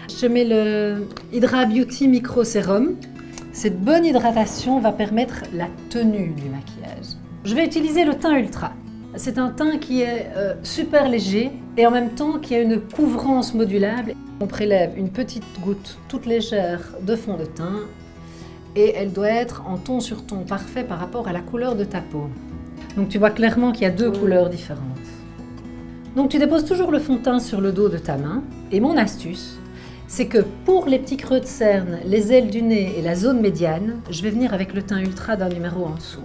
Je mets le Hydra Beauty Micro Sérum. Cette bonne hydratation va permettre la tenue du maquillage. Je vais utiliser le teint Ultra. C'est un teint qui est super léger et en même temps qui a une couvrance modulable. On prélève une petite goutte toute légère de fond de teint et elle doit être en ton sur ton parfait par rapport à la couleur de ta peau. Donc tu vois clairement qu'il y a deux couleurs différentes. Donc tu déposes toujours le fond de teint sur le dos de ta main et mon astuce, c'est que pour les petits creux de cerne, les ailes du nez et la zone médiane, je vais venir avec le teint Ultra d'un numéro en dessous.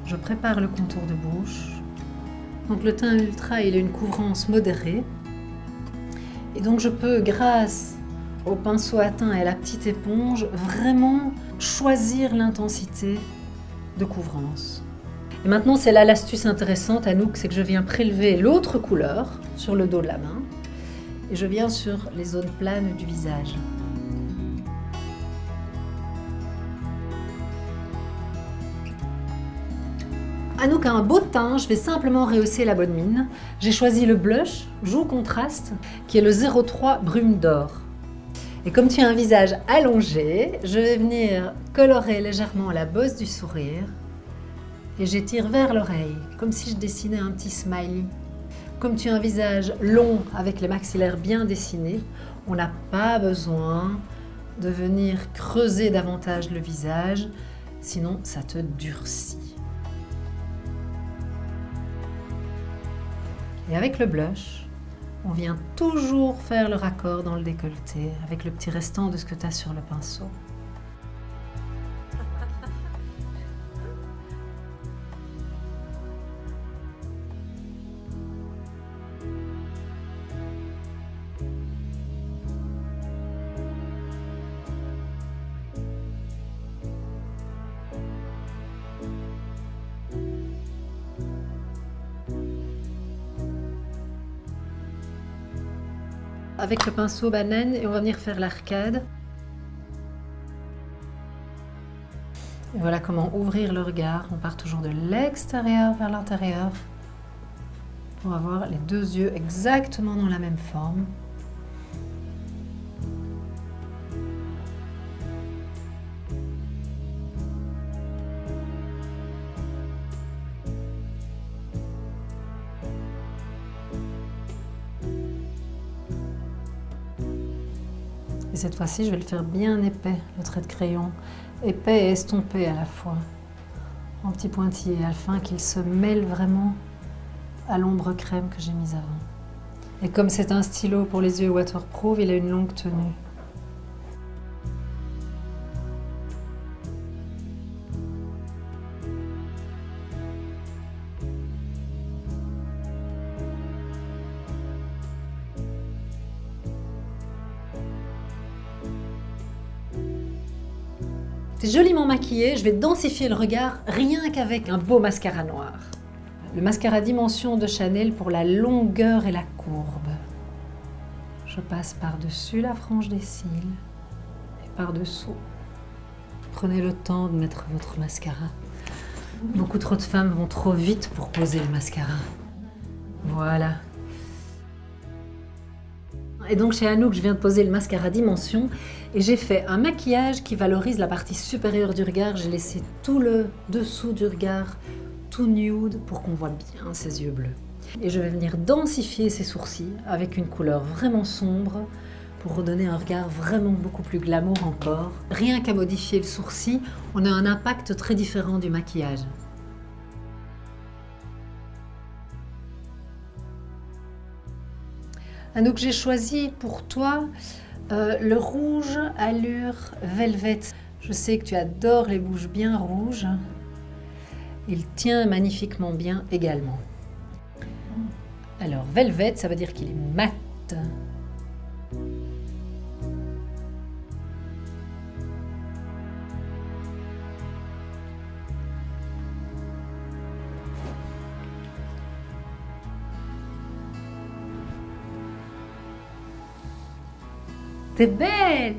Je prépare le contour de bouche. Donc le teint Ultra, il a une couvrance modérée. Et donc je peux, grâce au pinceau à teint et à la petite éponge, vraiment choisir l'intensité de couvrance. Et maintenant, c'est là l'astuce intéressante, Anouk, c'est que je viens prélever l'autre couleur sur le dos de la main et je viens sur les zones planes du visage. Anouk a un beau teint, je vais simplement rehausser la bonne mine. J'ai choisi le blush Joue Contraste qui est le 03 Brume d'Or. Et comme tu as un visage allongé, je vais venir colorer légèrement la bosse du sourire et j'étire vers l'oreille, comme si je dessinais un petit smiley. Comme tu as un visage long avec les maxillaires bien dessinés, on n'a pas besoin de venir creuser davantage le visage, sinon ça te durcit. Et avec le blush, on vient toujours faire le raccord dans le décolleté avec le petit restant de ce que tu as sur le pinceau. Avec le pinceau banane et on va venir faire l'arcade. Et voilà comment ouvrir le regard. On part toujours de l'extérieur vers l'intérieur pour avoir les deux yeux exactement dans la même forme. Et cette fois-ci, je vais le faire bien épais, le trait de crayon. Épais et estompé à la fois. En petit pointillé, afin qu'il se mêle vraiment à l'ombre crème que j'ai mise avant. Et comme c'est un stylo pour les yeux waterproof, il a une longue tenue. T'es joliment maquillée, je vais densifier le regard rien qu'avec un beau mascara noir. Le mascara Dimension de Chanel pour la longueur et la courbe. Je passe par-dessus la frange des cils et par-dessous. Prenez le temps de mettre votre mascara. Beaucoup trop de femmes vont trop vite pour poser le mascara. Voilà. Et donc chez Anouk, je viens de poser le mascara Dimension et j'ai fait un maquillage qui valorise la partie supérieure du regard. J'ai laissé tout le dessous du regard tout nude pour qu'on voit bien ses yeux bleus. Et je vais venir densifier ses sourcils avec une couleur vraiment sombre pour redonner un regard vraiment beaucoup plus glamour encore. Rien qu'à modifier le sourcil, on a un impact très différent du maquillage. Anouk, j'ai choisi pour toi le rouge Allure Velvet. Je sais que tu adores les bouches bien rouges. Il tient magnifiquement bien également. Alors, Velvet, ça veut dire qu'il est mat. T'es belle!